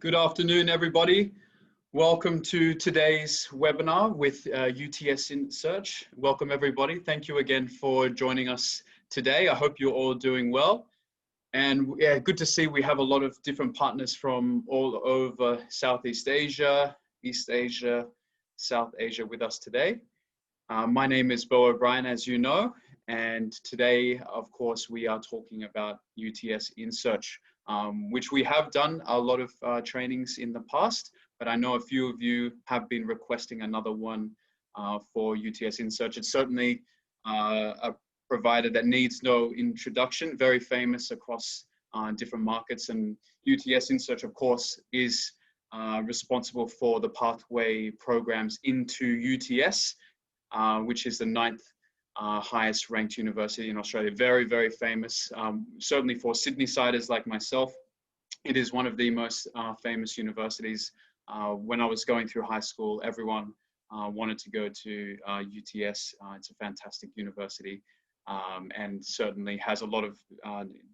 Good afternoon, everybody. Welcome to today's webinar with UTS Insearch. Welcome, everybody. Thank you again for joining us today. I hope you're all doing well. And yeah, good to see we have a lot of different partners from all over Southeast Asia, East Asia, South Asia with us today. My name is Bo O'Brien, as you know, and today, of course, we are talking about UTS Insearch, which we have done a lot of trainings in the past, but I know a few of you have been requesting another one for UTS Insearch. It's certainly a provider that needs no introduction, very famous across different markets, and UTS Insearch, of course, is responsible for the pathway programs into UTS, which is the 9th highest ranked university in Australia. Very, very famous, certainly for Sydney-siders like myself. It is one of the most famous universities. When I was going through high school, everyone wanted to go to UTS. It's a fantastic university and certainly has a lot of,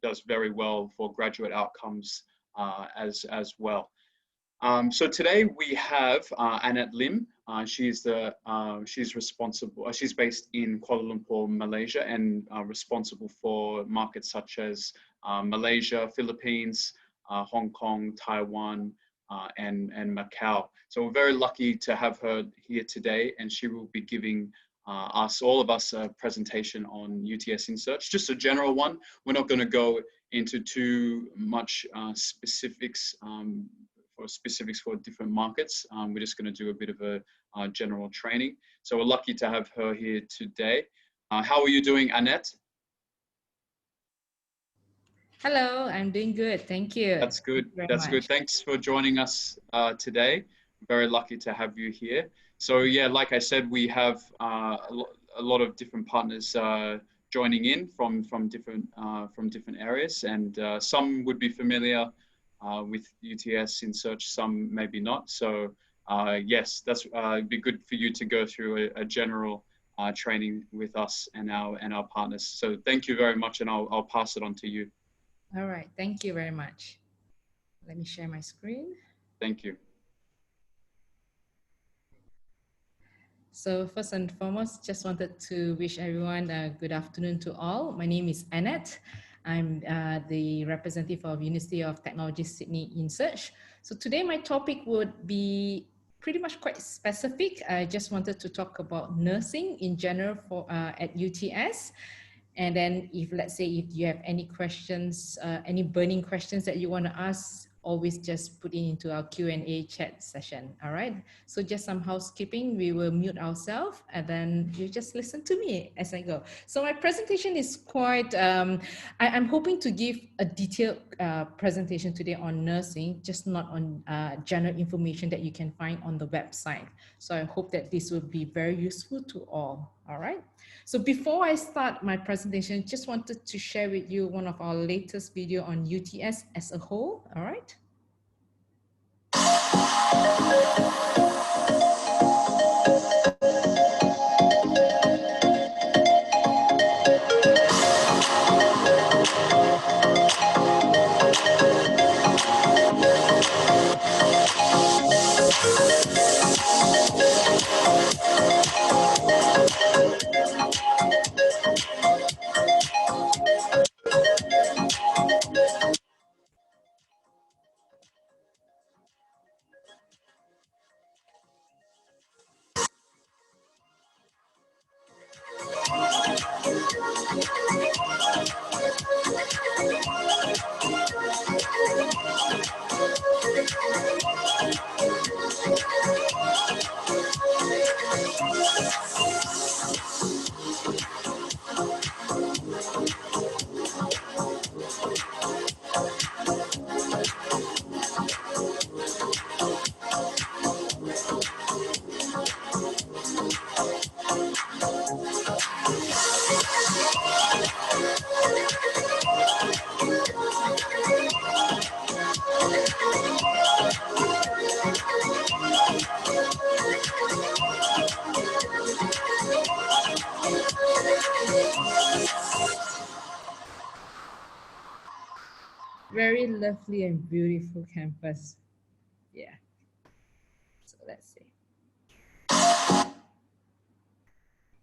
does very well for graduate outcomes as well. So today we have Annette Lim. She's responsible. She's based in Kuala Lumpur, Malaysia, and responsible for markets such as Malaysia, Philippines, Hong Kong, Taiwan, and Macau. So we're very lucky to have her here today, and she will be giving all of us, a presentation on UTS Insearch, just a general one. We're not going to go into too much specifics for different markets. We're just going to do a bit of a general training. So we're lucky to have her here today. How are you doing, Annette? Hello, I'm doing good. Thank you. That's good. That's good. Thanks for joining us today. Very lucky to have you here. So yeah, like I said, we have a lot of different partners joining in from different areas, and some would be familiar with UTS Insearch, some maybe not. So yes, it'd be good for you to go through a general training with us and our partners. So thank you very much, and I'll pass it on to you. All right, thank you very much. Let me share my screen. Thank you. So first and foremost, just wanted to wish everyone a good afternoon to all. My name is Annette. I'm the representative of University of Technology Sydney Insearch. So today my topic would be pretty much quite specific. I just wanted to talk about nursing in general for at UTS. And then let's say if you have any questions, any burning questions that you want to ask, always just put it into our Q&A chat session. All right. So just some housekeeping, we will mute ourselves and then you just listen to me as I go. So my presentation is quite, I'm hoping to give a detailed presentation today on nursing, just not on general information that you can find on the website. So I hope that this will be very useful to all. All right. So before I start my presentation, just wanted to share with you one of our latest video on UTS as a whole. All right. Very lovely and beautiful campus. let's see.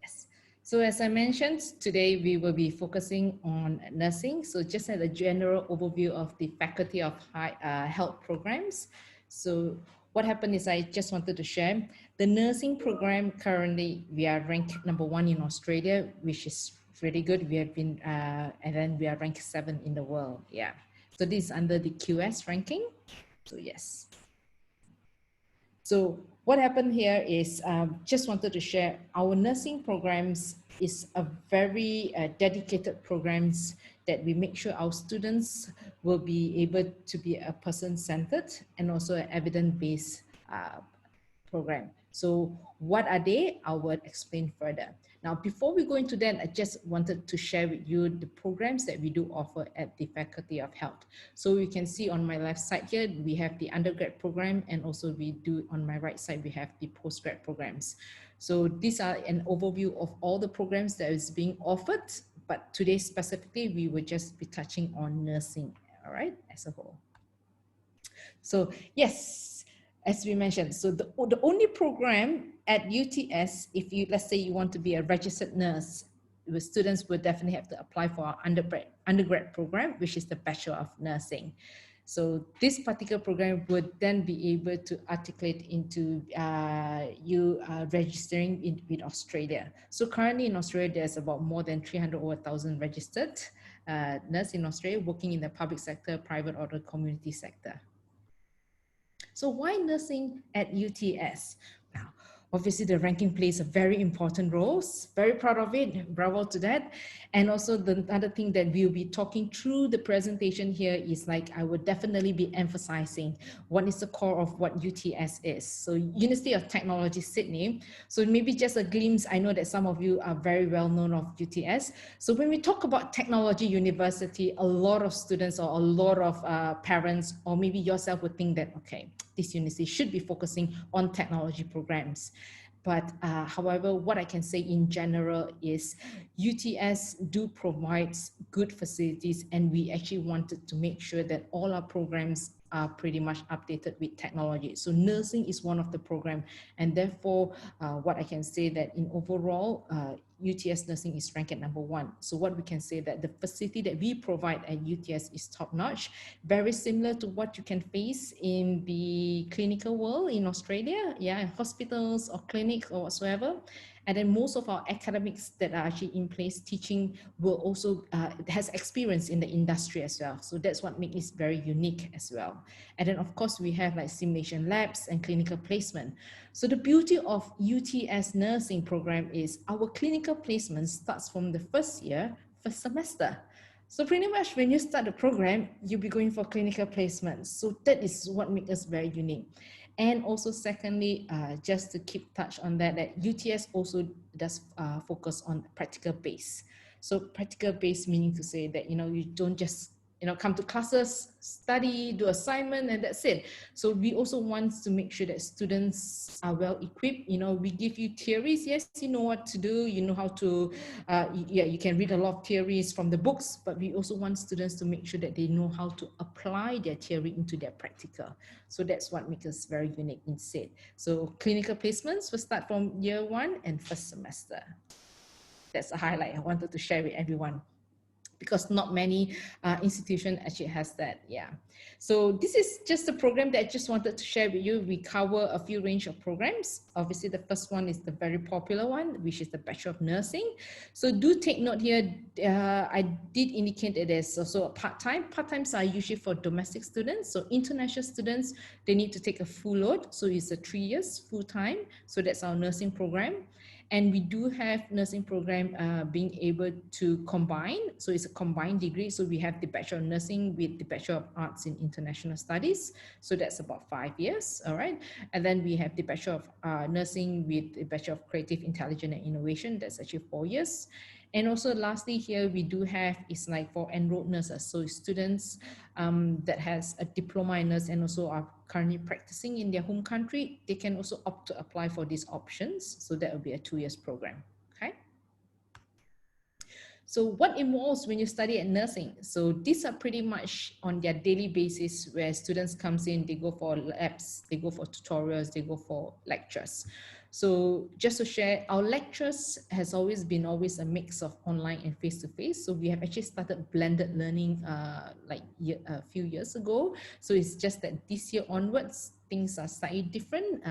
Yes. So as I mentioned, today we will be focusing on nursing. So just as a general overview of the Faculty of Health programs. So what happened is I just wanted to share the nursing program. Currently, we are ranked #1 in Australia, which is really good. We have been, and then we are ranked 7 in the world. Yeah. So this is under the QS ranking. So yes. So what happened here is just wanted to share our nursing programs is a very dedicated programs that we make sure our students will be able to be a person-centered and also an evidence-based program. So what are they? I will explain further. Now, before we go into that, I just wanted to share with you the programs that we do offer at the Faculty of Health. So you can see on my left side here, we have the undergrad program, and also we do on my right side, we have the postgrad programs. So these are an overview of all the programs that is being offered, but today specifically, we will just be touching on nursing, all right, as a whole. So yes, as we mentioned, so the only program at UTS, if you, let's say you want to be a registered nurse, the students would definitely have to apply for our undergrad program, which is the Bachelor of Nursing. So this particular program would then be able to articulate into you registering with Australia. So currently in Australia, there's about more than 300,000 registered nurses in Australia working in the public sector, private or the community sector. So why nursing at UTS? Now, obviously the ranking plays a very important role. Very proud of it, bravo to that. And also the other thing that we'll be talking through the presentation here is like, I would definitely be emphasizing what is the core of what UTS is. So University of Technology, Sydney. So maybe just a glimpse, I know that some of you are very well known of UTS. So when we talk about technology university, a lot of students or a lot of parents, or maybe yourself would think that, okay, this university should be focusing on technology programs. But however, what I can say in general is UTS do provide good facilities, and we actually wanted to make sure that all our programs are pretty much updated with technology. So nursing is one of the program, and therefore what I can say that in overall UTS nursing is ranked at #1. So what we can say that the facility that we provide at UTS is top notch, very similar to what you can face in the clinical world in Australia, yeah, hospitals or clinics or whatsoever. And then most of our academics that are actually in place teaching will also has experience in the industry as well. So that's what makes it very unique as well. And then of course we have like simulation labs and clinical placement. So the beauty of UTS nursing program is our clinical placement starts from the first semester. So pretty much when you start the program, you'll be going for clinical placement. So that is what makes us very unique. And also secondly, just to keep touch on that UTS also does focus on practical base. So practical base meaning to say that, you don't just come to classes, study, do assignment, and that's it. So we also want to make sure that students are well equipped. We give you theories. Yes, you know what to do. You know how to, you can read a lot of theories from the books, but we also want students to make sure that they know how to apply their theory into their practical. So that's what makes us very unique in SID. So clinical placements will start from year 1 and first semester. That's a highlight I wanted to share with everyone, because not many institutions actually has that. Yeah. So this is just a program that I just wanted to share with you. We cover a few range of programs. Obviously, the first one is the very popular one, which is the Bachelor of Nursing. So do take note here. I did indicate it is also a part-time. Part-times are usually for domestic students. So international students, they need to take a full load. So it's a 3 years full-time. So that's our nursing program. And we do have nursing program being able to combine. So it's a combined degree. So we have the Bachelor of Nursing with the Bachelor of Arts in International Studies. So that's about 5 years, all right? And then we have the Bachelor of Nursing with the Bachelor of Creative Intelligence and Innovation. That's actually 4 years. And also lastly here, we do have, it's like for enrolled nurses. So students that has a diploma in nurse and also are currently practicing in their home country, they can also opt to apply for these options. So that will be a 2 years program, okay? So what involves when you study at nursing? So these are pretty much on their daily basis where students comes in, they go for labs, they go for tutorials, they go for lectures. So just to share, our lectures has always been a mix of online and face-to-face. So we have actually started blended learning a few years ago. So it's just that this year onwards, things are slightly different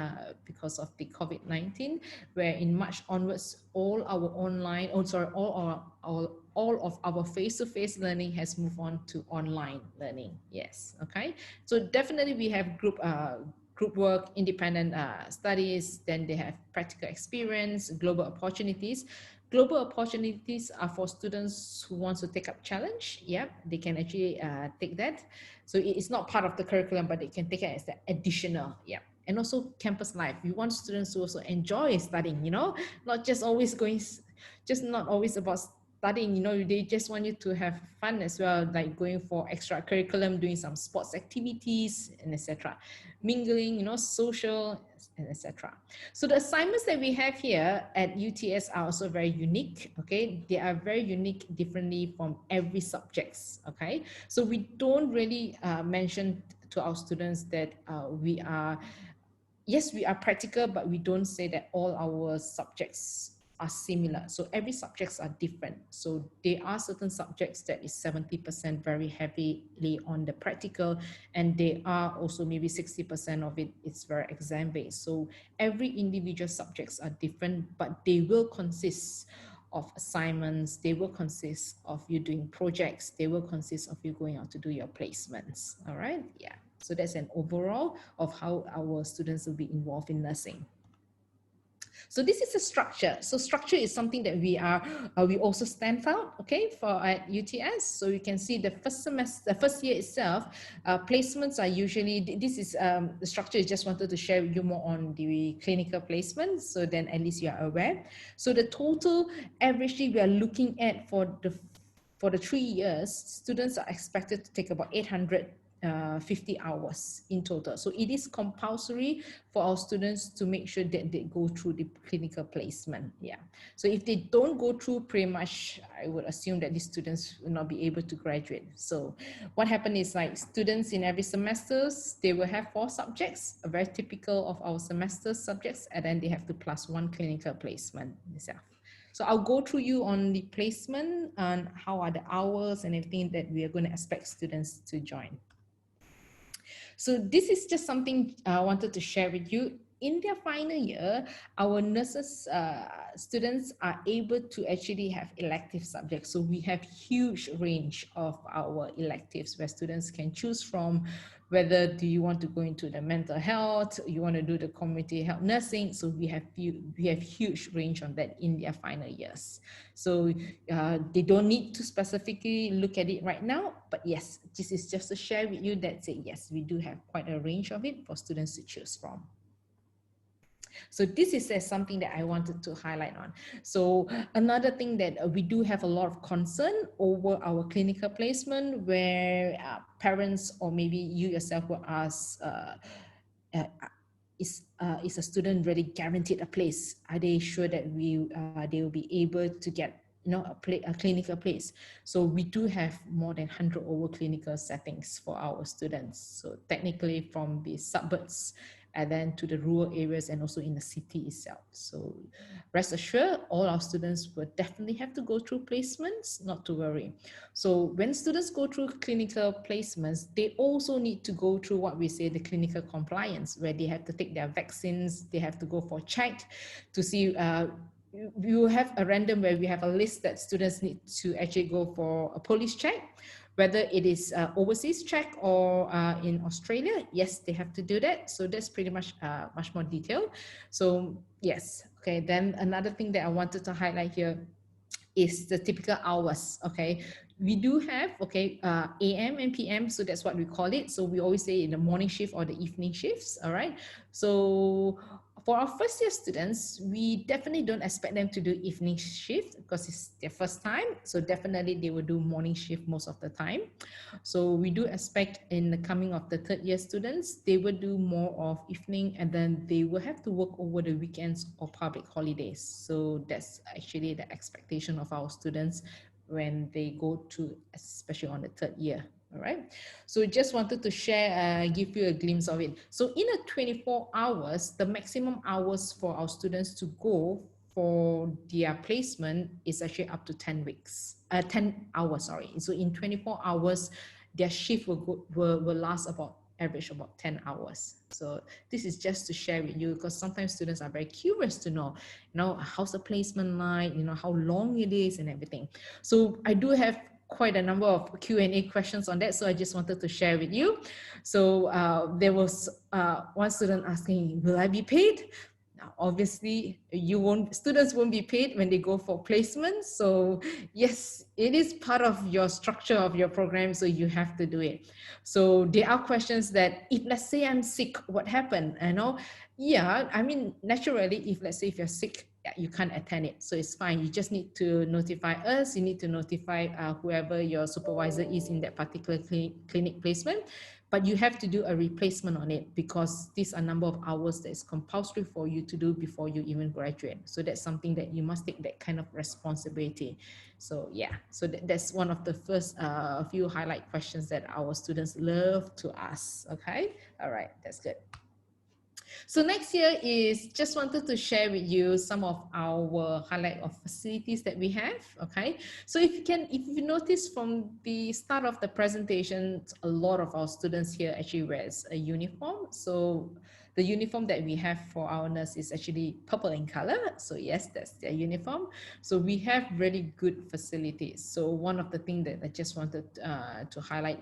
because of the COVID-19, where in March onwards, all our online, all of our face-to-face learning has moved on to online learning. Yes, okay. So definitely we have group work, independent studies, then they have practical experience, global opportunities. Global opportunities are for students who want to take up challenge. Yep, they can actually take that. So it's not part of the curriculum, but they can take it as the additional. Yeah. And also campus life. We want students to also enjoy studying, you know, not just always going, just not always about studying, you know, they just want you to have fun as well, like going for extra curriculum, doing some sports activities and etc. Mingling, you know, social and etc. So the assignments that we have here at UTS are also very unique. Okay, they are very unique differently from every subjects. Okay, so we don't really mention to our students that yes, we are practical, but we don't say that all our subjects are similar. So every subjects are different. So there are certain subjects that is 70% very heavily on the practical, and there are also maybe 60% of it is very exam based. So every individual subjects are different, but they will consist of assignments, they will consist of you doing projects, they will consist of you going out to do your placements. All right, yeah. So that's an overall of how our students will be involved in nursing. So this is a structure. So structure is something that we also stand out, okay, for at UTS. So you can see the first semester, the first year itself, placements are usually, this is the structure. I just wanted to share with you more on the clinical placements, so then at least you are aware. So the total averagely we are looking at for the 3 years, students are expected to take about 850 hours in total. So it is compulsory for our students to make sure that they go through the clinical placement. Yeah. So if they don't go through, pretty much, I would assume that these students will not be able to graduate. So what happened is, like, students in every semesters, they will have 4 subjects, a very typical of our semester subjects, and then they have to plus 1 clinical placement itself. So I'll go through you on the placement and how are the hours and everything that we are going to expect students to join. So this is just something I wanted to share with you. In their final year, our nurses students are able to actually have elective subjects. So we have huge range of our electives where students can choose from whether do you want to go into the mental health, you want to do the community health nursing. So we have huge range on that in their final years. So they don't need to specifically look at it right now, but yes, this is just to share with you that say, yes, we do have quite a range of it for students to choose from. So this is something that I wanted to highlight on. So another thing that we do have a lot of concern over our clinical placement, where parents or maybe you yourself will ask, is a student really guaranteed a place? Are they sure that they will be able to get a clinical place? So we do have more than 100 over clinical settings for our students. So technically from the suburbs and then to the rural areas and also in the city itself. So rest assured, all our students will definitely have to go through placements, not to worry. So when students go through clinical placements, they also need to go through what we say the clinical compliance, where they have to take their vaccines, they have to go for check to see we will have a random where we have a list that students need to actually go for a police check, whether it is overseas check or in Australia. Yes, they have to do that. So that's pretty much much more detailed. So yes, okay. Then another thing that I wanted to highlight here is the typical hours. Okay, we do have AM and PM, so that's what we call it. So we always say in the morning shift or the evening shifts. All right, so for our first year students, we definitely don't expect them to do evening shift because it's their first time. So definitely they will do morning shift most of the time. So we do expect in the coming of the third year students, they will do more of evening, and then they will have to work over the weekends or public holidays. So that's actually the expectation of our students when they go to, especially on the third year. All right. So just wanted to share, give you a glimpse of it. So in a 24 hours, the maximum hours for our students to go for their placement is actually up to 10 weeks, 10 hours, sorry. So in 24 hours, their shift will last about average about 10 hours. So this is just to share with you, because sometimes students are very curious to know, how's the placement like, how long it is and everything. So I do have quite a number of Q&A questions on that, so I just wanted to share with you. So there was one student asking, will I be paid? Now, obviously, students won't be paid when they go for placement. So yes, it is part of your structure of your program, so you have to do it. So there are questions that, if let's say I'm sick, what happened? Yeah, I mean, naturally, if let's say if you're sick, you can't attend it. So it's fine. You just need to notify us. You need to notify whoever your supervisor is in that particular clinic placement. But you have to do a replacement on it, because these are number of hours that is compulsory for you to do before you even graduate. So that's something that you must take that kind of responsibility. So yeah, so that's one of the first few highlight questions that our students love to ask. Okay, all right, that's good. So next year is just wanted to share with you some of our highlight of facilities that we have. Okay, so if you notice from the start of the presentation, a lot of our students here actually wears a uniform. So the uniform that we have for our nurse is actually purple in color. So yes, that's their uniform. So we have really good facilities. So one of the things that I just wanted to highlight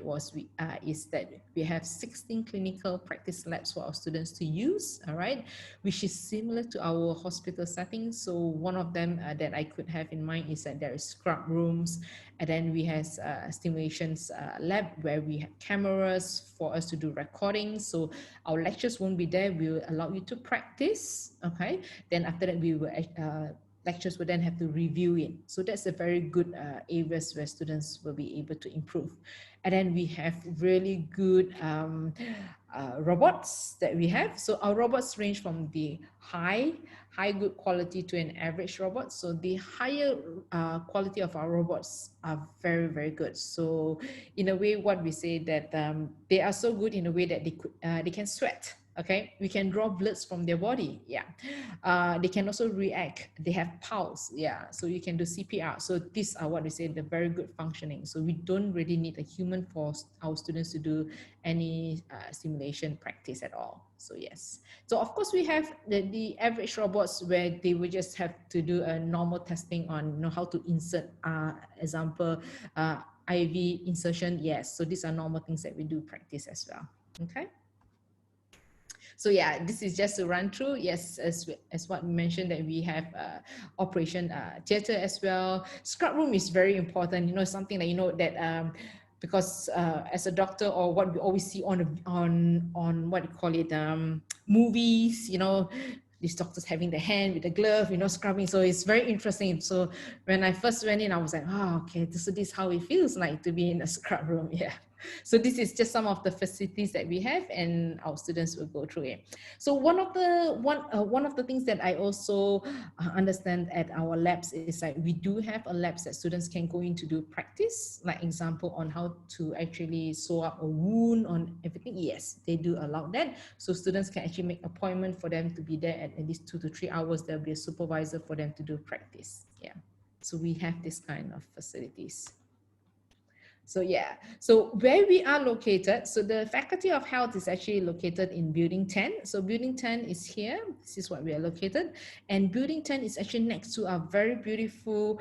is that we have 16 clinical practice labs for our students to use, all right, which is similar to our hospital settings. So one of them that I could have in mind is that there is scrub rooms, and then we have stimulations lab where we have cameras for us to do recordings. So our lectures won't be there. We will allow you to practice. Okay. Then after that, we will lectures will then have to review it. So that's a very good areas where students will be able to improve. And then we have really good robots that we have. So our robots range from the high good quality to an average robot. So the higher quality of our robots are very, very good. So in a way, what we say that they are so good in a way that they can sweat. Okay, we can draw bloods from their body. Yeah, they can also react. They have pulse. Yeah, so you can do CPR. So these are what we say the very good functioning. So we don't really need a human for our students to do any simulation practice at all. So yes. So of course we have the average robots where they will just have to do a normal testing on how to insert, example, IV insertion. Yes. So these are normal things that we do practice as well. Okay. So yeah, this is just to run through. Yes, as what we mentioned, that we have operation theater as well. Scrub room is very important. Something that that because as a doctor, or what we always see on what you call it, movies. These doctors having the hand with the glove, scrubbing. So it's very interesting. So when I first went in, I was like, oh, okay, this is how it feels like to be in a scrub room. Yeah. So this is just some of the facilities that we have, and our students will go through it. So one of the things that I also understand at our labs is like we do have a labs that students can go in to do practice, like example on how to actually sew up a wound on everything. Yes, they do allow that. So students can actually make appointment for them to be there at least 2 to 3 hours. There'll be a supervisor for them to do practice. Yeah. So we have this kind of facilities. So yeah, so where we are located, so the Faculty of Health is actually located in Building 10. So Building 10 is here. This is what we are located. And Building 10 is actually next to a very beautiful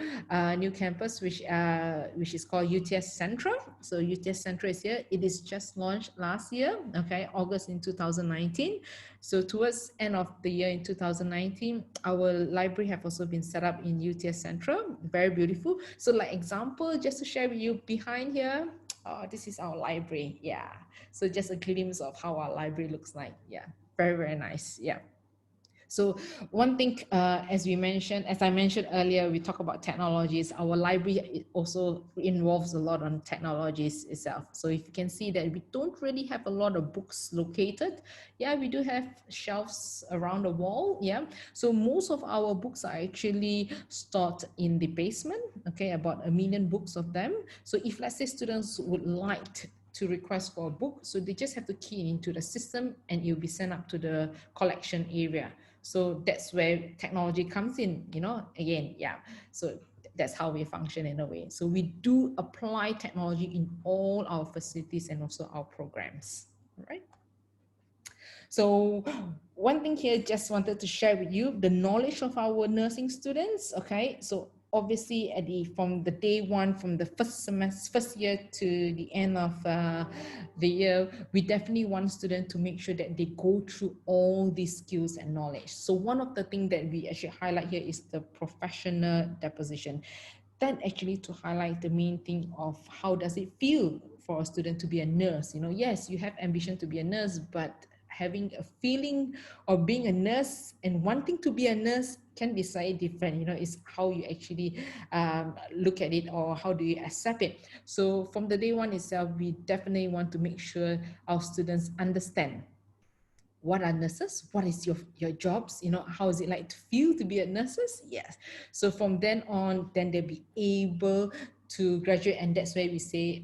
new campus, which is called UTS Central. So UTS Central is here. It is just launched last year, okay, August in 2019. So towards end of the year in 2019, our library have also been set up in UTS Central. Very beautiful. So like example, just to share with you, behind here, this is our library. Yeah. So just a glimpse of how our library looks like. Yeah. Very, very nice. Yeah. So one thing, as I mentioned earlier, we talk about technologies. Our library also involves a lot on technologies itself. So if you can see that we don't really have a lot of books located. Yeah, we do have shelves around the wall. Yeah. So most of our books are actually stored in the basement. okay, about 1 million books of them. So if let's say students would like to request for a book, so they just have to key into the system and it will be sent up to the collection area. So that's where technology comes in, you know, again, yeah. So that's how we function in a way. So we do apply technology in all our facilities and also our programs, all right? So one thing here, just wanted to share with you the knowledge of our nursing students. Okay, so obviously at from the day one, from the first year to the end of the year, we definitely want students to make sure that they go through all these skills and knowledge. So one of the things that we actually highlight here is the professional deposition. That actually to highlight the main thing of how does it feel for a student to be a nurse. You know, yes, you have ambition to be a nurse, but having a feeling of being a nurse and wanting to be a nurse can be slightly different. You know, it's how you actually look at it or how do you accept it. So from the day one itself, we definitely want to make sure our students understand what are nurses, what is your jobs, you know, how is it like to feel to be a nurses. Yes, so from then on, then they'll be able to graduate, and that's where we say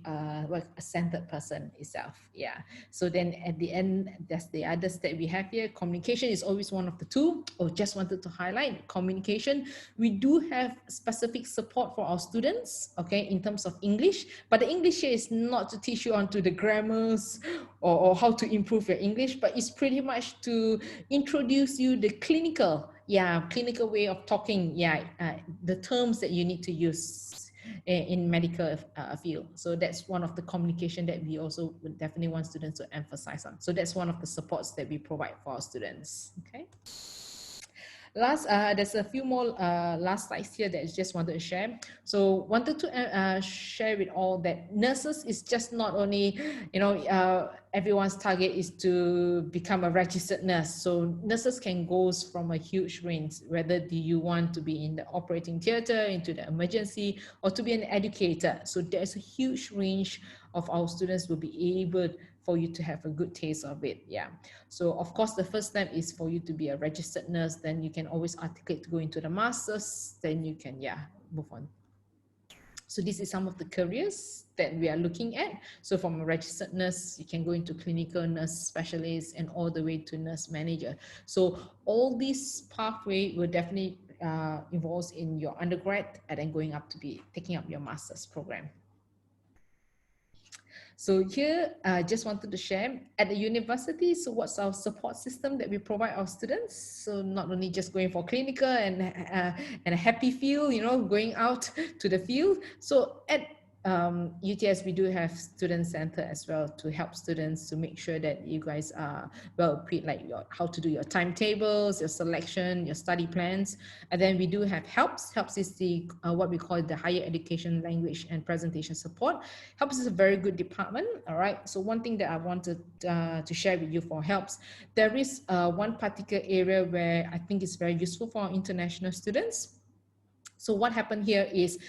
like a centered person itself. Yeah, so then at the end, that's the other step we have here. Communication is always one of the two. Oh, just wanted to highlight communication. We do have specific support for our students, okay, in terms of English, but the English here is not to teach you onto the grammars or how to improve your English, but it's pretty much to introduce you the clinical way of talking, the terms that you need to use in medical field. So that's one of the communication that we also would definitely want students to emphasize on. So that's one of the supports that we provide for our students. Okay. Last, there's a few more last slides here that I just wanted to share. So wanted to share with all that nurses is just not only, you know, everyone's target is to become a registered nurse. So nurses can go from a huge range, whether do you want to be in the operating theater, into the emergency, or to be an educator. So there's a huge range of our students will be able for you to have a good taste of it. Yeah. So of course, the first step is for you to be a registered nurse. Then you can always articulate to go into the masters. Then you can, move on. So this is some of the careers that we are looking at. So from a registered nurse, you can go into clinical nurse specialist and all the way to nurse manager. So all these pathway will definitely involves in your undergrad and then going up to be taking up your master's program. So here, I just wanted to share at the university, so what's our support system that we provide our students? So not only just going for clinical and a happy feel, you know, going out to the field. So at UTS, we do have student center as well to help students to make sure that you guys are well equipped, like how to do your timetables, your selection, your study plans. And then we do have helps. Helps is the what we call the higher education language and presentation support. Helps is a very good department. All right. So one thing that I wanted to share with you for helps, there is one particular area where I think is very useful for our international students. So what happened here is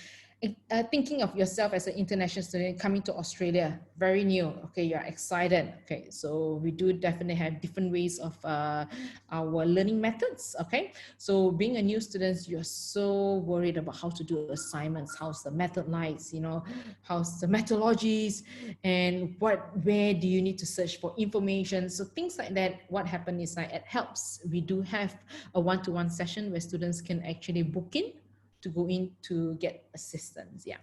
thinking of yourself as an international student coming to Australia, very new. Okay, you're excited. Okay, so we do definitely have different ways of our learning methods. Okay, so being a new student, you're so worried about how to do assignments, how's the method likes, you know, how's the methodologies, and where do you need to search for information. So things like that. What happened is like it helps. We do have a one-to-one session where students can actually book in to go in to get assistance. Yeah,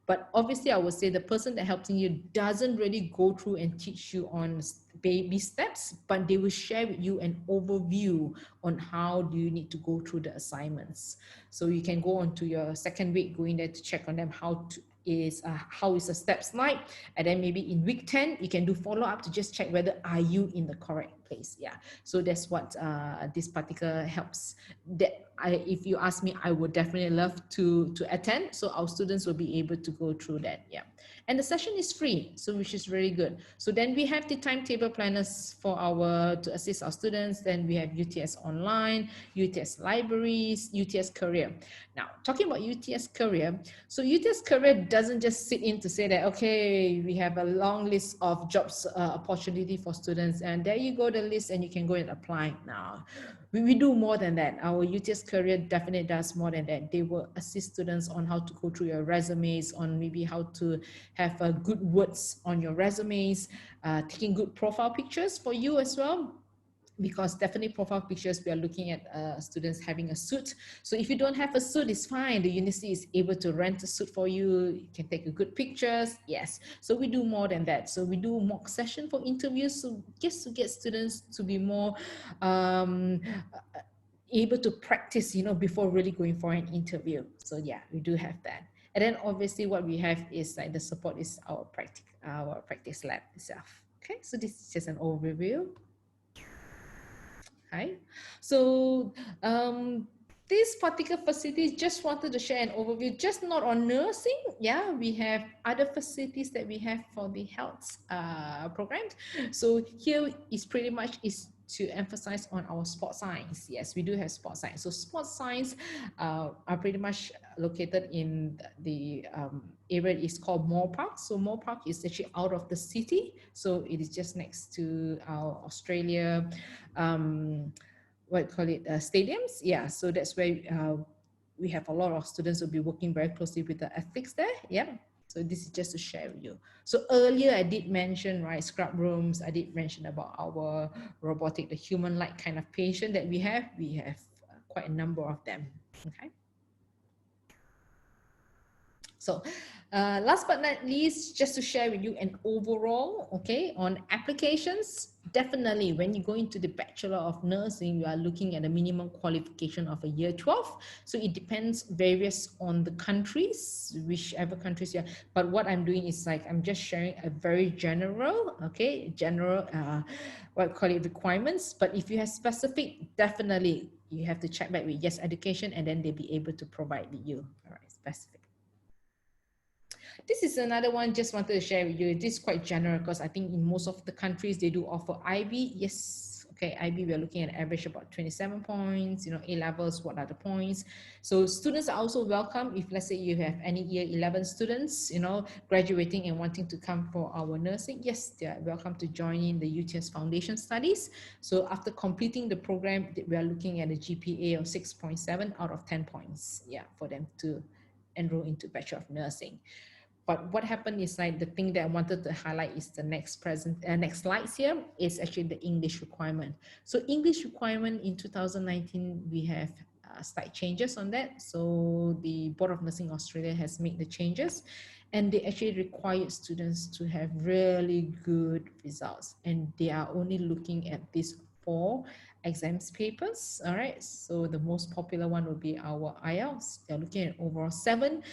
but obviously I would say the person that helping you doesn't really go through and teach you on baby steps, but they will share with you an overview on how do you need to go through the assignments. So you can go on to your second week, go in there to check on them how is the steps like, and then maybe in week 10 you can do follow-up to just check whether are you in the correct place. Yeah, so that's what this particular helps. That if you ask me, I would definitely love to attend, so our students will be able to go through that. Yeah, and the session is free, so which is very good. So then we have the timetable planners for to assist our students. Then we have UTS online, UTS libraries, UTS career. Now talking about UTS career, so UTS career doesn't just sit in to say that okay, we have a long list of jobs opportunity for students and there you go, the list and you can go and apply now. We do more than that. Our UTS career definitely does more than that. They will assist students on how to go through your resumes, on maybe how to have good words on your resumes, taking good profile pictures for you as well, because definitely profile pictures, we are looking at students having a suit. So if you don't have a suit, it's fine. The university is able to rent a suit for you. You can take a good pictures. Yes. So we do more than that. So we do mock session for interviews. So just to get students to be more able to practice, before really going for an interview. So yeah, we do have that. And then obviously what we have is like the support is our practice lab itself. Okay, so this is just an overview. Hi. So this particular facility, just wanted to share an overview, just not on nursing. Yeah, we have other facilities that we have for the health programs. So here is pretty much is to emphasize on our sports science. Yes, we do have sports science. So sports science are pretty much located in the area is called Moore Park. So Moore Park is actually out of the city. So it is just next to our Australia stadiums. Yeah, so that's where we have a lot of students who will be working very closely with the ethics there. Yeah, so this is just to share with you. So earlier I did mention, right, scrub rooms. I did mention about our robotic, the human-like kind of patient that we have. We have quite a number of them. Okay. So last but not least, just to share with you an overall, okay, on applications. Definitely when you go into the Bachelor of Nursing, you are looking at a minimum qualification of a year 12. So it depends various on the countries, whichever countries you are. But what I'm doing is like, I'm just sharing a very general, okay, general, requirements. But if you have specific, definitely you have to check back with Yes Education and then they'll be able to provide with you, all right, specific. This is another one just wanted to share with you. This is quite general because I think in most of the countries they do offer IB. Yes, okay, IB, we're looking at average about 27 points, A levels, what are the points? So students are also welcome if let's say you have any year 11 students, graduating and wanting to come for our nursing. Yes, they are welcome to join in the UTS Foundation Studies. So after completing the program, we are looking at a GPA of 6.7 out of 10 points, yeah, for them to enroll into Bachelor of Nursing. But what happened is like the thing that I wanted to highlight is the next slides here is actually the English requirement. So English requirement in 2019, we have slight changes on that. So the Board of Nursing Australia has made the changes and they actually require students to have really good results. And they are only looking at these 4 exams papers. All right. So the most popular one will be our IELTS. They're looking at overall 7.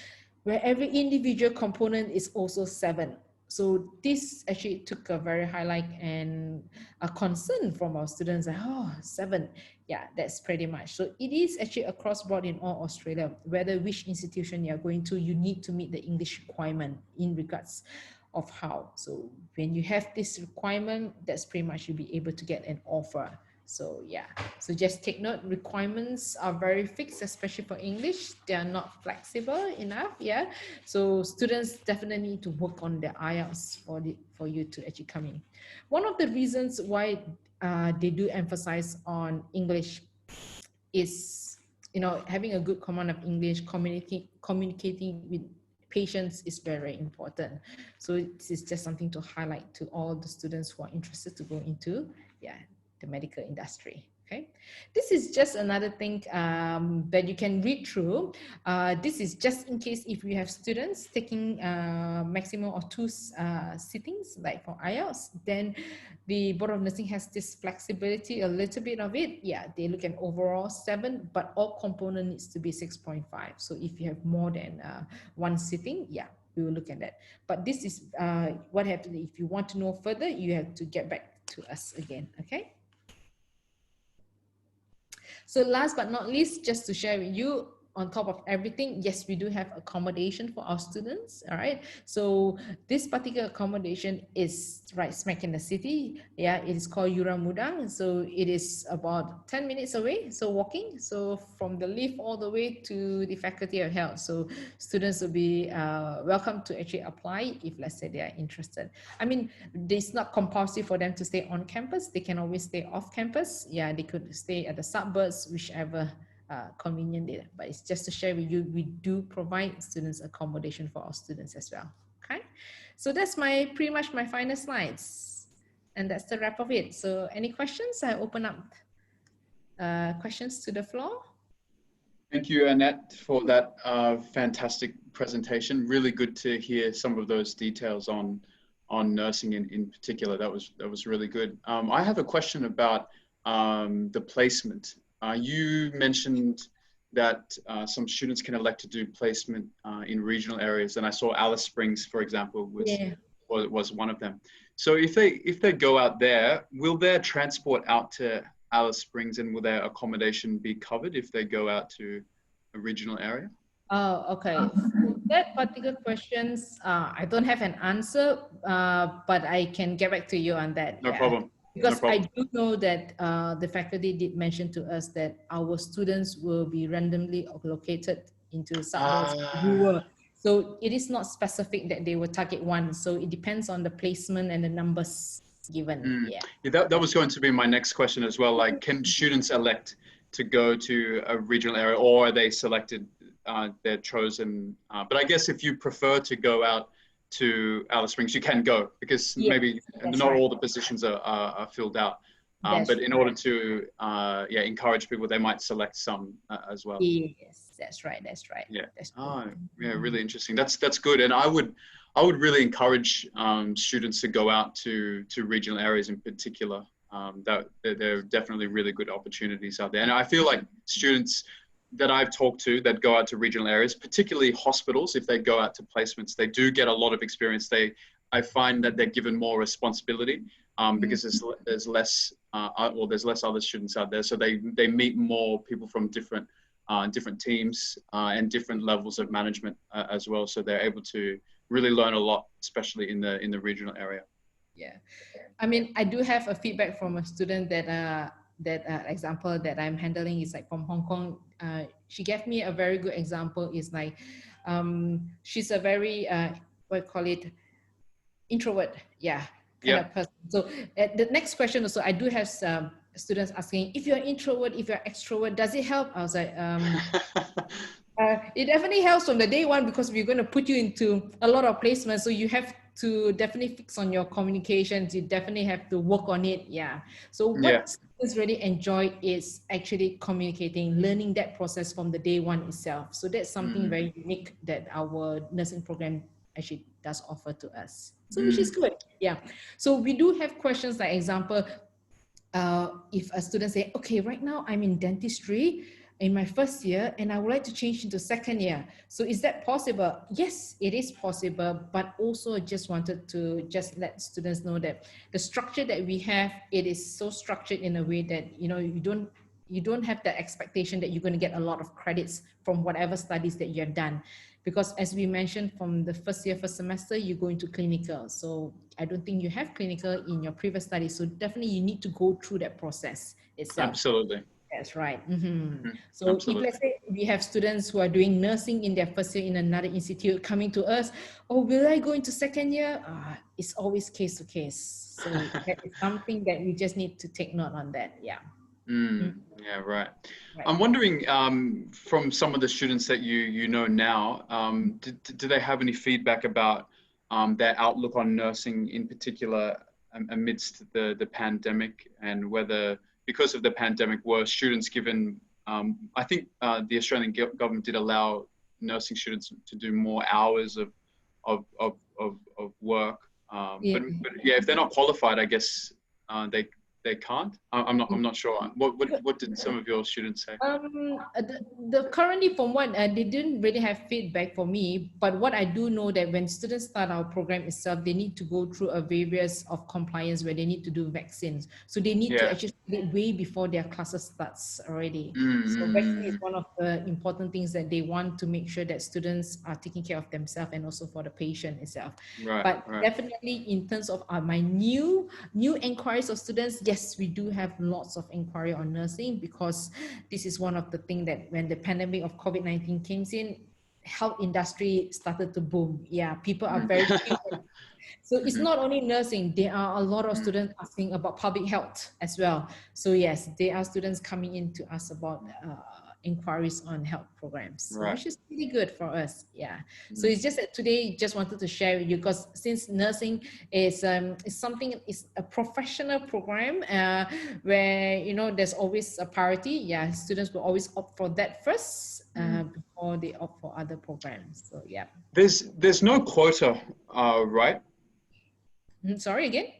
Where every individual component is also 7. So this actually took a very highlight and a concern from our students. Like, 7. Yeah, that's pretty much. So it is actually across board in all Australia, whether which institution you're going to, you need to meet the English requirement in regards of how. So when you have this requirement, that's pretty much you'll be able to get an offer. So yeah, so just take note, requirements are very fixed, especially for English. They are not flexible enough, yeah. So students definitely need to work on their IELTS for you to actually come in. One of the reasons why they do emphasize on English is, having a good command of English, communicating with patients is very important. So this is just something to highlight to all the students who are interested to go into, the medical industry. Okay, this is just another thing that you can read through. This is just in case if you have students taking maximum of 2 sittings, like for IELTS, then the Board of Nursing has this flexibility, a little bit of it. Yeah, they look at overall 7, but all component needs to be 6.5. So if you have more than 1 sitting, yeah, we will look at that. But this is what happens if you want to know further, you have to get back to us again, okay? So last but not least, just to share with you, on top of everything, yes, we do have accommodation for our students. All right. So this particular accommodation is right smack in the city. Yeah, it is called Yuramudang. So it is about 10 minutes away. So walking. So from the lift all the way to the Faculty of Health. So students will be welcome to actually apply if, let's say, they are interested. I mean, it's not compulsory for them to stay on campus. They can always stay off campus. Yeah, they could stay at the suburbs, whichever convenient data, but it's just to share with you, we do provide students accommodation for our students as well. Okay, so that's pretty much my final slides, and that's the wrap of it. So any questions? I open up questions to the floor. Thank you, Annette, for that fantastic presentation. Really good to hear some of those details on nursing in particular. That was really good. I have a question about the placement. You mentioned that some students can elect to do placement in regional areas, and I saw Alice Springs, for example, was one of them. So if they go out there, will their transport out to Alice Springs and will their accommodation be covered if they go out to a regional area? Oh, okay. For that particular questions, I don't have an answer, but I can get back to you on that. No problem. Because I do know that the faculty did mention to us that our students will be randomly located into suburbs. So it is not specific that they will target one. So it depends on the placement and the numbers given. That was going to be my next question as well. Like, can students elect to go to a regional area, or are they selected, they're chosen? But I guess if you prefer to go out to Alice Springs, you can go, because maybe not all the positions are filled out. But in order to encourage people, they might select some as well. Yes, that's right. Yeah. Really interesting. That's good. And I would really encourage students to go out to regional areas in particular. That there are definitely really good opportunities out there. And I feel like students that I've talked to that go out to regional areas, particularly hospitals, if they go out to placements, they do get a lot of experience. I find that they're given more responsibility because there's less other students out there. So they meet more people from different teams and different levels of management as well. So they're able to really learn a lot, especially in the regional area. Yeah, I mean, I do have a feedback from a student that example that I'm handling is like from Hong Kong. She gave me a very good example. Is like she's a very introvert, kind of person. So the next question also, I do have some students asking, if you're introvert, if you're extrovert, does it help? I was like, it definitely helps from the day one, because we're going to put you into a lot of placements. So you have to definitely fix on your communications. You definitely have to work on it. So what students really enjoy is actually communicating, learning that process from the day one itself. So that's something very unique that our nursing program actually does offer to us. So which is good. So we do have questions like, example, if a student say, okay, right now I'm in dentistry in my first year and I would like to change into second year. So is that possible? Yes, it is possible, but also just wanted to just let students know that the structure that we have, it is so structured in a way that, you don't have the expectation that you're going to get a lot of credits from whatever studies that you have done. Because as we mentioned, from the first semester, you go into clinical. So I don't think you have clinical in your previous studies. So definitely you need to go through that process itself. Absolutely. That's right. So if let's say we have students who are doing nursing in their first year in another institute coming to us, will I go into second year? It's always case to case. So that is something that we just need to take note on that. Right. I'm wondering, from some of the students that you know now, do they have any feedback about their outlook on nursing in particular amidst the pandemic, and whether, because of the pandemic, were students given, I think the Australian government did allow nursing students to do more hours of work. But if they're not qualified, I guess they they can't? I'm not sure. What did some of your students say? Currently from what they didn't really have feedback for me, but what I do know that when students start our program itself, they need to go through a various of compliance where they need to do vaccines. So they need to Yeah. actually start it way before their classes starts already. So vaccine is Mm-hmm. one of the important things that they want to make sure that students are taking care of themselves and also for the patient itself. Right. But Right. definitely in terms of my new inquiries of students, yes, we do have lots of inquiry on nursing because this is one of the things that when the pandemic of COVID-19 came in, health industry started to boom. Yeah, people are very curious. So it's Mm-hmm. not only nursing, there are a lot of students asking about public health as well. So yes, there are students coming in to ask about inquiries on health programs, so Right. which is really good for us. Yeah. So Mm. it's just that today just wanted to share with you because since nursing is something, is a professional program where there's always a priority. Yeah, students will always opt for that first before they opt for other programs. So yeah. There's no quota, right? Sorry again.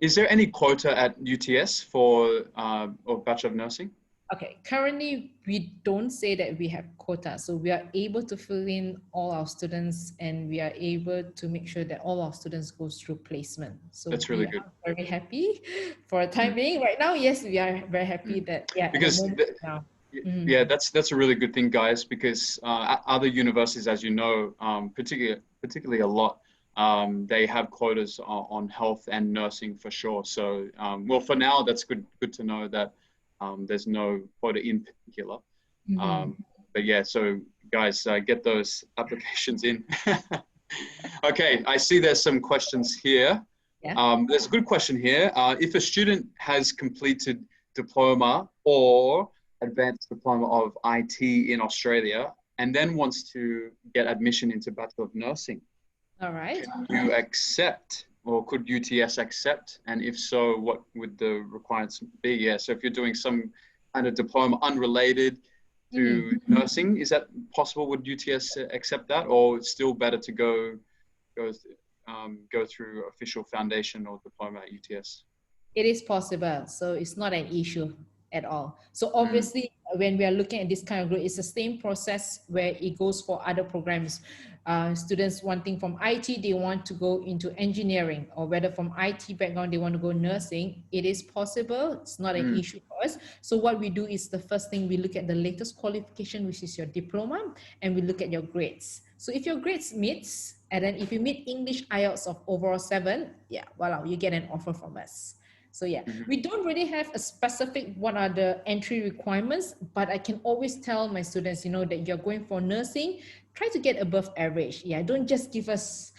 Is there any quota at UTS for or Bachelor of Nursing? Okay, currently we don't say that we have quota, so we are able to fill in all our students and we are able to make sure that all our students go through placement. So That's really we good. are very happy for the time being. Right now, yes, we are very happy that at the Because moment now. yeah, that's a really good thing, guys. Because other universities, as you know, particularly a lot, they have quotas on health and nursing for sure. So well, for now, that's good to know that there's no quota in particular. But yeah, so guys, get those applications in. Okay, I see there's some questions here. Yeah. There's a good question here. If a student has completed diploma or advanced diploma of IT in Australia and then wants to get admission into Bachelor of Nursing, All right. can you accept, or could UTS accept? And if so, what would the requirements be? Yeah, so if you're doing some kind of diploma unrelated to nursing, is that possible? Would UTS accept that, or it's still better to go through official foundation or diploma at UTS? It is possible, so it's not an issue at all. So obviously when we are looking at this kind of group, it's the same process where it goes for other programs. Students wanting from IT, they want to go into engineering, or whether from IT background they want to go nursing. It is possible, it's not an issue for us. So what we do is, the first thing, we look at the latest qualification, which is your diploma, and we look at your grades. So if your grades meets, and then if you meet English IELTS of overall 7, yeah, voila, you get an offer from us. So yeah, we don't really have a specific what are the entry requirements, but I can always tell my students, that you're going for nursing, try to get above average. Yeah, don't just give us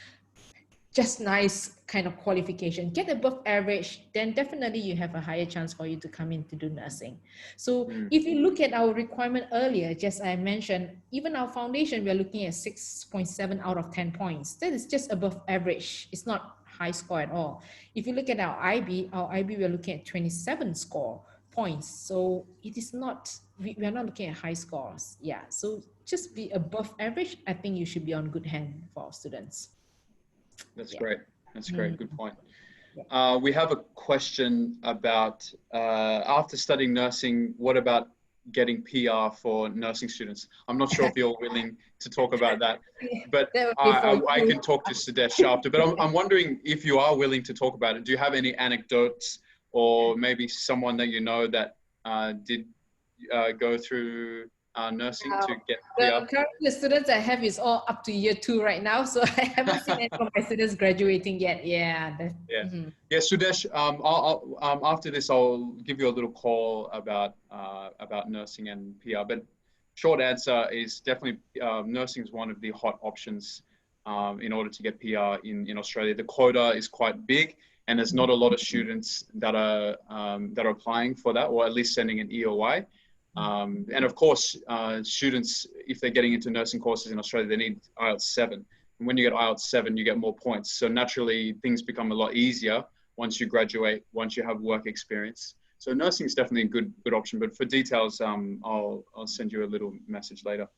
just nice kind of qualification. Get above average, then definitely you have a higher chance for you to come in to do nursing. So if you look at our requirement earlier, just I mentioned, even our foundation, we are looking at 6.7 out of 10 points. That is just above average. It's not high score at all. If you look at our IB, we're looking at 27 score points. So it is not, we are not looking at high scores. Yeah, so just be above average. I think you should be on good hand for our students. That's great. That's great. Good point. Yeah. We have a question about after studying nursing, what about getting PR for nursing students? I'm not sure if you're willing to talk about that, but I can talk to Sudesh after. But I'm wondering if you are willing to talk about it. Do you have any anecdotes, or maybe someone that you know that did go through nursing to get PR? Currently, the students I have is all up to year 2 right now, so I haven't seen any of my students graduating yet. Yeah. Yeah, Sudesh. After this, I'll give you a little call about nursing and PR. But short answer is definitely nursing is one of the hot options in order to get PR in Australia. The quota is quite big, and there's not a lot of students that are applying for that, or at least sending an EOI. And of course, students, if they're getting into nursing courses in Australia, they need IELTS 7. And when you get IELTS 7, you get more points. So naturally, things become a lot easier once you graduate, once you have work experience. So nursing is definitely a good option. But for details, I'll send you a little message later.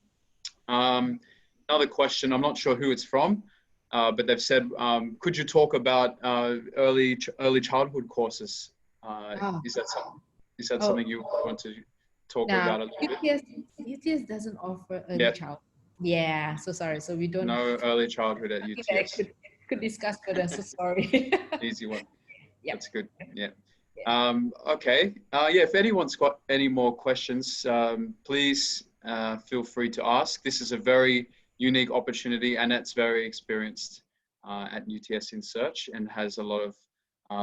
Another question, I'm not sure who it's from, but they've said, could you talk about early childhood courses Oh, Is that oh, something you want to talk now about a little bit? UTS doesn't offer early Yeah, child. Yeah, so sorry. So we don't no early childhood at something that I UTS. could discuss further. So sorry. Easy one. Yep. That's good. Yeah. Yeah. Okay. Yeah, if anyone's got any more questions, please feel free to ask. This is a very unique opportunity. Annette's very experienced at UTS Insearch and has a lot of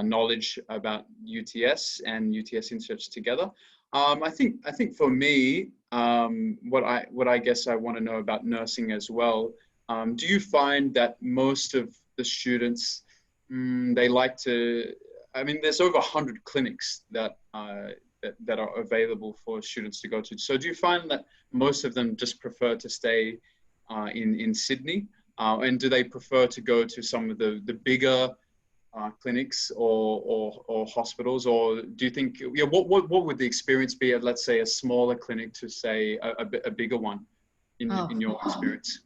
knowledge about UTS and UTS Insearch together. I think for me, what I guess I want to know about nursing as well. Do you find that most of the students they like to? I mean, there's over 100 clinics that that are available for students to go to. So do you find that most of them just prefer to stay in Sydney? And do they prefer to go to some of the bigger clinics or hospitals? Or do you think, yeah, what would the experience be at, let's say, a smaller clinic to say a bigger one in your experience?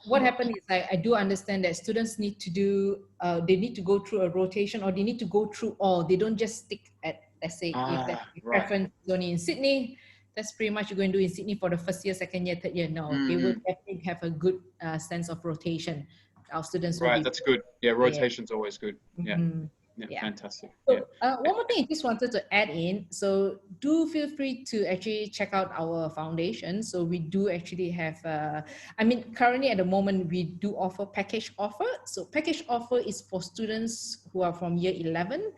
What happened is I do understand that students need to do, they need to go through a rotation, or they need to go through all. They don't just stick at, let's say, if that Right. preference is only in Sydney, that's pretty much you're going to do in Sydney for the first year, second year, third year. No, they will definitely have a good sense of rotation. Our students will Right, be, that's good. Yeah, yeah. rotation's always good. Yeah. Mhm. Yeah, Yeah. fantastic. So Yeah. one more thing I just wanted to add in. So do feel free to actually check out our foundation. So we do actually have, I mean, currently at the moment, we do offer package offer. So package offer is for students who are from year 11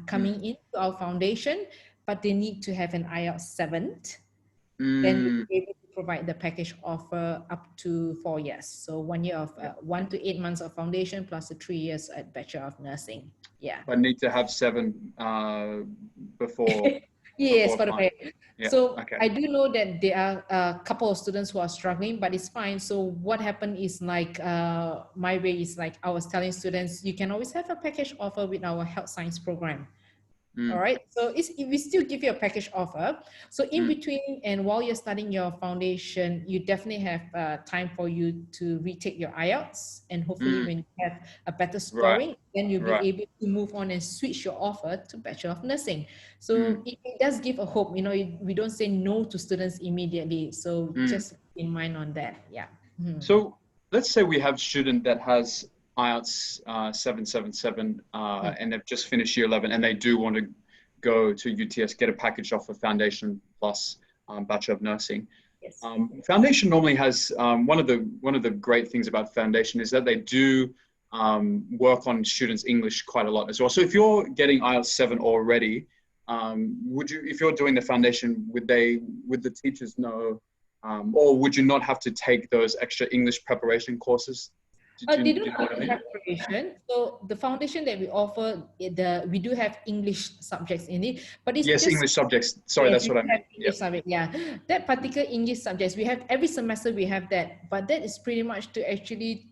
coming into our foundation, but they need to have an IELTS 7. Then we'll be able to provide the package offer up to 4 years. So 1 year of 1 to 8 months of foundation plus the 3 years at Bachelor of Nursing. Yeah. I need to have 7 before Yes, before for the applying. pay. Yeah. So Okay. I do know that there are a couple of students who are struggling, but it's fine. So what happened is like my way is like I was telling students, you can always have a package offer with our health science program. All right. So we still give you a package offer. So in between and while you're studying your foundation, you definitely have time for you to retake your IELTS. And hopefully when you have a better Right. scoring, then you'll be Right. able to move on and switch your offer to Bachelor of Nursing. So it does give a hope. You know, we don't say no to students immediately. So just keep in mind on that. Yeah. So let's say we have a student that has IELTS 777 and they've just finished year 11 and they do want to go to UTS, get a package offer foundation plus Bachelor of Nursing. Yes. Foundation normally has one of the great things about foundation is that they do work on students' English quite a lot as well. So if you're getting IELTS 7 already, would you, if you're doing the foundation, would the teachers know, or would you not have to take those extra English preparation courses? They don't Do you know have what I mean? preparation. So the foundation that we offer, we do have English subjects in it, but it's Yes, just, English subjects. Sorry, yes, that's we what I do have meant. Yep. English subject. Yeah, that particular English subjects we have every semester. We have that, but that is pretty much to actually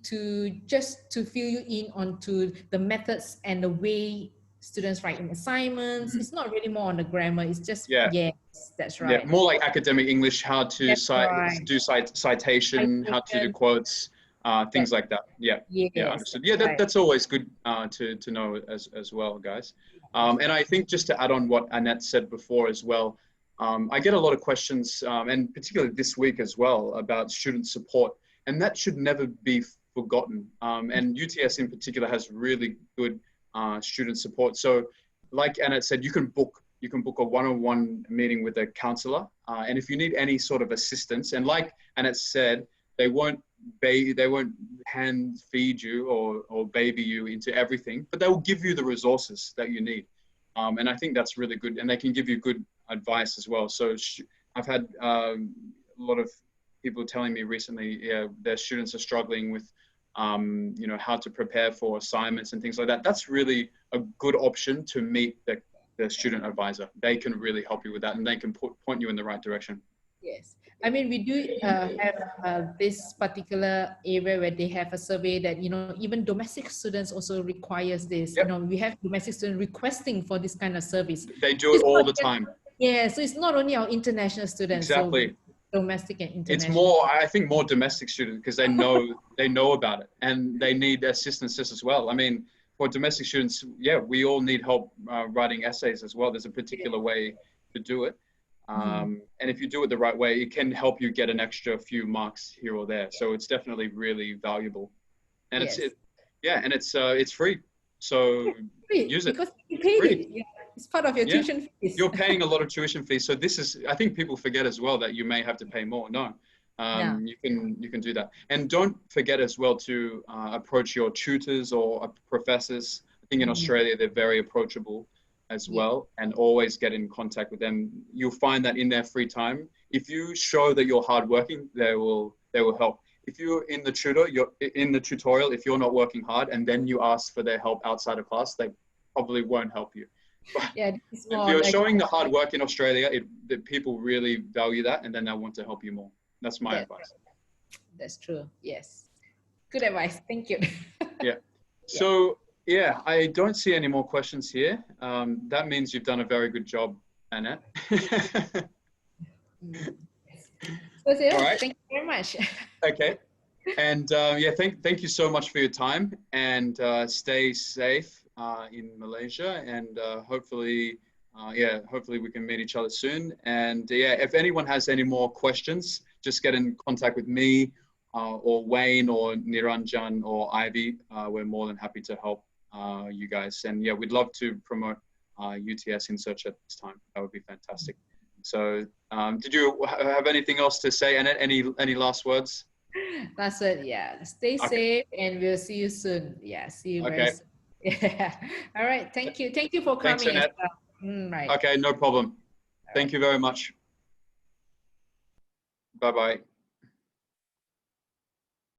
just to fill you in onto the methods and the way students write in assignments. It's not really more on the grammar. It's just Yeah. yes, that's Yeah, right. more like academic English, how to That's right. citation, how to do Citation, quotes, things that's like that. Yeah, yeah, yes, understood. that's Yeah, right. that's always good to know as well, guys. And I think just to add on what Annette said before as well, I get a lot of questions, and particularly this week as well, about student support, and that should never be forgotten. And UTS in particular has really good student support. So, like Annette said, you can book a one-on-one meeting with a counselor, and if you need any sort of assistance, and like Annette said, they won't hand feed you or baby you into everything, but they will give you the resources that you need. And I think that's really good, and they can give you good advice as well. So I've had a lot of people telling me recently, yeah, their students are struggling with you know, how to prepare for assignments and things like that. That's really a good option to meet the student advisor. They can really help you with that, and they can point you in the right direction. Yes, I mean we do have this particular area where they have a survey that, you know, even domestic students also requires this. You Yep. know, we have domestic students requesting for this kind of service. They So do it it's all not the just, time. yeah, so it's not only our international students, so Exactly. domestic and It's international. more, I think, more domestic students because they know about it and they need assistance just as well. I mean, for domestic students, yeah, we all need help writing essays as well. There's a particular way to do it. And if you do it the right way, it can help you get an extra few marks here or there. So it's definitely really valuable. And Yes. and it's free. So Free, use it. because you It's paid free. it. Yeah, it's part of your tuition fees. You're paying a lot of tuition fees. So this is, I think people forget as well that you may have to pay more. No, Yeah. you can do that. And don't forget as well to approach your tutors or professors. I think in Australia, they're very approachable as well, and always get in contact with them. You'll find that in their free time, if you show that you're hardworking, they will help. If you're in the tutorial, if you're not working hard and then you ask for their help outside of class, they probably won't help you. But if you're showing the hard work in Australia, the people really value that, and then they want to help you more. That's my advice. That's true. Yes. Good advice. Thank you. Yeah. So yeah, I don't see any more questions here. That means you've done a very good job, Annette. All right. Thank you very much. Okay. And yeah, thank you so much for your time, and stay safe in Malaysia, and hopefully we can meet each other soon. And yeah, if anyone has any more questions, just get in contact with me or Wayne or Niranjan or Ivy. We're more than happy to help you guys. And yeah, we'd love to promote UTS Insearch at this time. That would be fantastic. So did you have anything else to say, Annette? Any last words? That's it. Yeah. Stay safe, and we'll see you soon. Yeah. See you very soon. Yeah. All right. Thank you. Thank you for coming. Thanks, Annette. As well. Right. Okay, no problem. Thank you very much. Bye-bye.